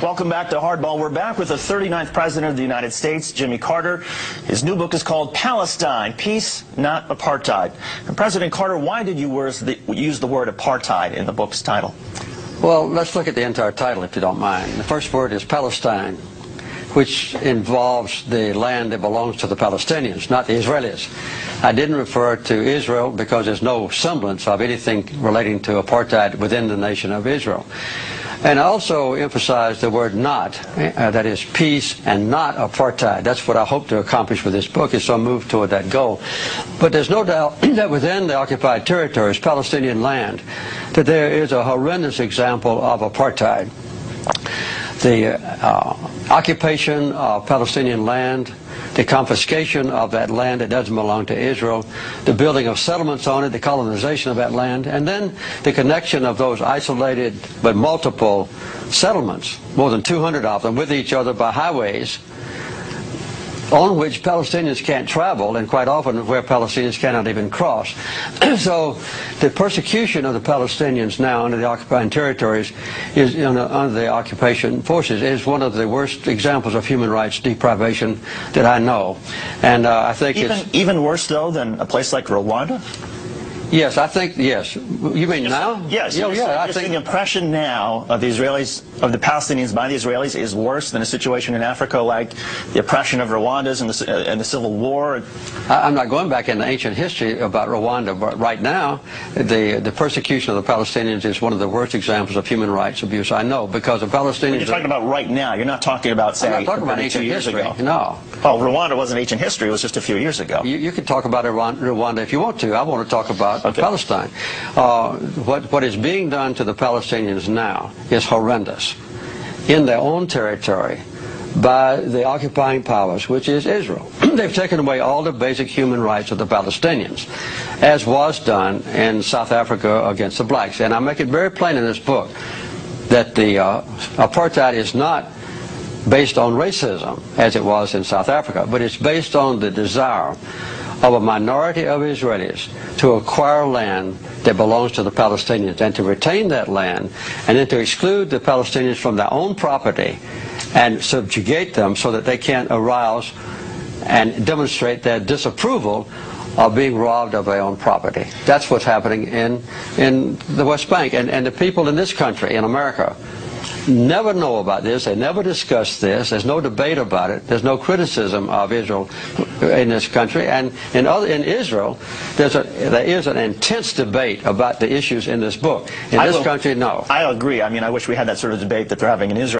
Welcome back to Hardball. We're back with the 39th President of the United States, Jimmy Carter. His new book is called Palestine, Peace, Not Apartheid. And President Carter, why did you use the word apartheid in the book's title? Well, let's look at the entire title, if you don't mind. The first word is Palestine, which involves the land that belongs to the Palestinians, not the Israelis. I didn't refer to Israel because there's no semblance of anything relating to apartheid within the nation of Israel. And I also emphasized the word not, that is peace and not apartheid. That's what I hope to accomplish with this book, is to move toward that goal. But there's no doubt that within the occupied territories, Palestinian land, that there is a horrendous example of apartheid. The occupation of Palestinian land, the confiscation of that land that doesn't belong to Israel, the building of settlements on it, the colonization of that land, and then the connection of those isolated but multiple settlements, more than 200 of them, with each other by highways on which Palestinians can't travel, and quite often where Palestinians cannot even cross. So the persecution of the Palestinians now under the occupied territories, is under the occupation forces, is one of the worst examples of human rights deprivation that I know. And I think even worse, though, than a place like Rwanda? Yes, I think, yes. You mean now? Yes. I think the impression now of the Israelis, of the Palestinians by the Israelis, is worse than a situation in Africa like the oppression of Rwandans and the Civil War. I'm not going back into ancient history about Rwanda, but right now, the persecution of the Palestinians is one of the worst examples of human rights abuse I know, because the Palestinians... When you're talking about right now, you're not talking about, say, I'm not talking about ancient history. No. Oh, Rwanda wasn't ancient history, it was just a few years ago. You can talk about Rwanda if you want to. I want to talk about Palestine. What is being done to the Palestinians now is horrendous in their own territory by the occupying powers, which is Israel. They've taken away all the basic human rights of the Palestinians, as was done in South Africa against the blacks. And I make it very plain in this book that the apartheid is not based on racism, as it was in South Africa, but it's based on the desire of a minority of Israelis to acquire land that belongs to the Palestinians and to retain that land, and then to exclude the Palestinians from their own property and subjugate them so that they can't arouse and demonstrate their disapproval of being robbed of their own property. That's what's happening in the West Bank. And the people in this country, in America, never know about this. They never discuss this. There's no debate about it. There's no criticism of Israel in this country. And in Israel, there is an intense debate about the issues in this book. In this country, no. I agree. I mean, I wish we had that sort of debate that they're having in Israel.